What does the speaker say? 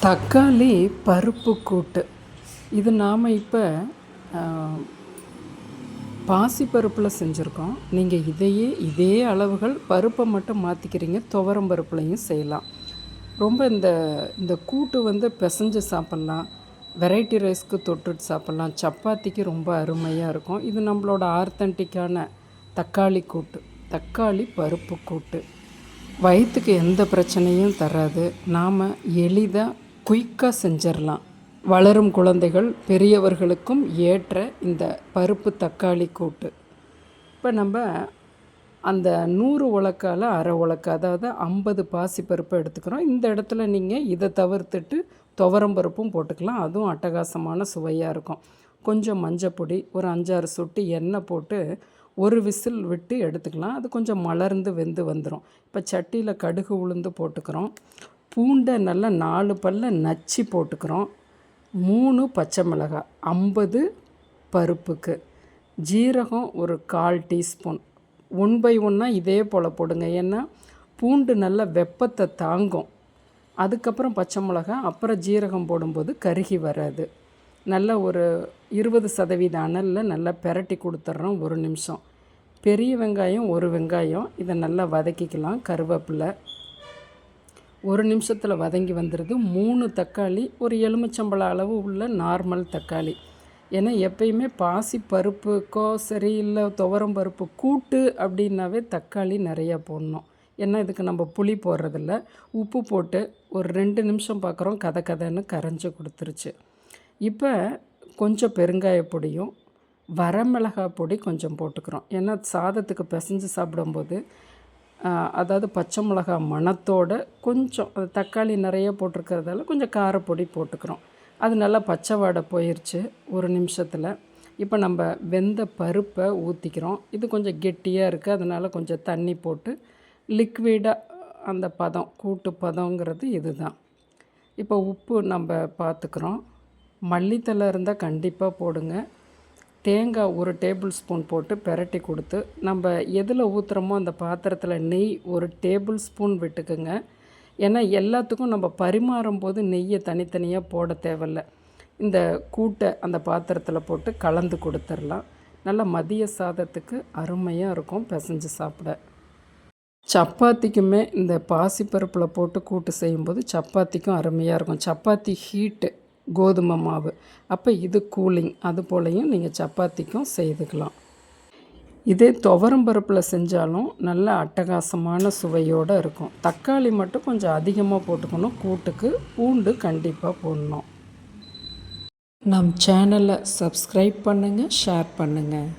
தக்காளி பருப்பு கூட்டு. இது நாம் இப்போ பாசிப்பருப்பில் செஞ்சுருக்கோம். நீங்கள் இதே அளவுகள் பருப்பை மட்டும் மாற்றிக்கிறீங்க. துவரம் பருப்புலையும் செய்யலாம். ரொம்ப இந்த இந்த கூட்டு பிசைஞ்சு சாப்பிட்லாம். வெரைட்டி ரைஸ்க்கு தொட்டுட்டு சாப்பிட்லாம். சப்பாத்திக்கு ரொம்ப அருமையாக இருக்கும். இது நம்மளோட ஆர்த்தன்டிக்கான தக்காளி கூட்டு, தக்காளி பருப்பு கூட்டு. வயிற்றுக்கு எந்த பிரச்சனையும் தராது. நாம் எளிதாக குயிக்காக செஞ்சிடலாம். வளரும் குழந்தைகள் பெரியவர்களுக்கும் ஏற்ற இந்த பருப்பு தக்காளி கூட்டு. இப்போ நம்ம அந்த 100 உலக்கால் அரை உலக்கு, அதாவது 50 பாசிப்பருப்பு எடுத்துக்கிறோம். இந்த இடத்துல நீங்கள் இதை தவிர்த்துட்டு துவரம் பருப்பும் போட்டுக்கலாம். அதுவும் அட்டகாசமான சுவையாக இருக்கும். கொஞ்சம் மஞ்சப்பொடி, ஒரு 5-6 சொட்டு எண்ணெய் போட்டு ஒரு விசில் விட்டு எடுத்துக்கலாம். அது கொஞ்சம் மலர்ந்து வெந்து வந்துடும். இப்போ சட்டியில் கடுகு உளுந்து போட்டுக்கிறோம். பூண்டை நல்லா 4 பல்ல நச்சு போட்டுக்கிறோம். 3 பச்சை மிளகாய், 50 பருப்புக்கு. ஜீரகம் ஒரு 1/4 டீஸ்பூன். 1/1 இதே போல் போடுங்க. ஏன்னா பூண்டு நல்லா வெப்பத்தை தாங்கும். அதுக்கப்புறம் பச்சை மிளகாய், அப்புறம் ஜீரகம் போடும்போது கருகி வராது. நல்லா ஒரு 20% அனலில் நல்லா பெரட்டி கொடுத்துட்றோம் 1 நிமிஷம். பெரிய வெங்காயம் 1 வெங்காயம், இதை நல்லா வதக்கிக்கலாம். கருவேப்பிலை 1 நிமிஷத்தில் வதங்கி வந்துடுது. 3 தக்காளி, ஒரு எலுமிச்சம்பழம் அளவு உள்ள நார்மல் தக்காளி. ஏன்னா எப்பயுமே பாசி பருப்புக்கோ சரி, இல்லை துவரம் பருப்பு கூட்டு அப்படின்னாவே தக்காளி நிறையா போடணும். ஏன்னா இதுக்கு நம்ம புளி போடுறதில்ல. உப்பு போட்டு ஒரு 2 நிமிஷம் பார்க்குறோம், கதன்னு கரைஞ்சி கொடுத்துருச்சு. இப்போ கொஞ்சம் பெருங்காய பொடியும் வரமிளகாய் பொடி கொஞ்சம் போட்டுக்கிறோம். ஏன்னா சாதத்துக்கு பிசைஞ்சு சாப்பிடும்போது அதாவது பச்சை மிளகா மணத்தோடு கொஞ்சம் தக்காளி நிறைய போட்டிருக்கிறதால கொஞ்சம் காரப்பொடி போட்டுக்கிறோம். அது நல்லா பச்சை வாடை போயிடுச்சு 1 நிமிஷத்தில். இப்போ நம்ம வெந்த பருப்பை ஊற்றிக்கிறோம். இது கொஞ்சம் கெட்டியாக இருக்குது, அதனால் கொஞ்சம் தண்ணி போட்டு லிக்விடாக அந்த பதம், கூட்டு பதங்கிறது இது தான். இப்போ உப்பு நம்ம பார்த்துக்கிறோம். மல்லித்தலை இருந்தால் கண்டிப்பாக போடுங்க. தேங்காய் 1 டேபிள் ஸ்பூன் போட்டு பெரட்டி கொடுத்து, நம்ம எதில் ஊற்றுறோமோ அந்த பாத்திரத்தில் நெய் 1 டேபிள் ஸ்பூன் விட்டுக்குங்க. ஏன்னா எல்லாத்துக்கும் நம்ம பரிமாறும் போது நெய்யை தனித்தனியாக போட தேவையில்ல. இந்த கூட்டை அந்த பாத்திரத்தில் போட்டு கலந்து கொடுத்துடலாம். நல்லா மதிய சாதத்துக்கு அருமையாக இருக்கும் பிசைஞ்சு சாப்பிட. சப்பாத்திக்குமே இந்த பாசிப்பருப்பில் போட்டு கூட்டு செய்யும்போது சப்பாத்திக்கும் அருமையாக இருக்கும். சப்பாத்தி ஹீட்டு, கோதுமை மாவு, அப்போ இது கூலிங். அது போலையும் நீங்கள் சப்பாத்திக்கும் செய்துக்கலாம். இதே துவரம் பருப்பில் செஞ்சாலும் நல்ல அட்டகாசமான சுவையோடு இருக்கும். தக்காளி மட்டும் கொஞ்சம் அதிகமாக போட்டுக்கணும். கூட்டுக்கு பூண்டு கண்டிப்பாக போடணும். நம் சேனலை சப்ஸ்கிரைப் பண்ணுங்கள், ஷேர் பண்ணுங்கள்.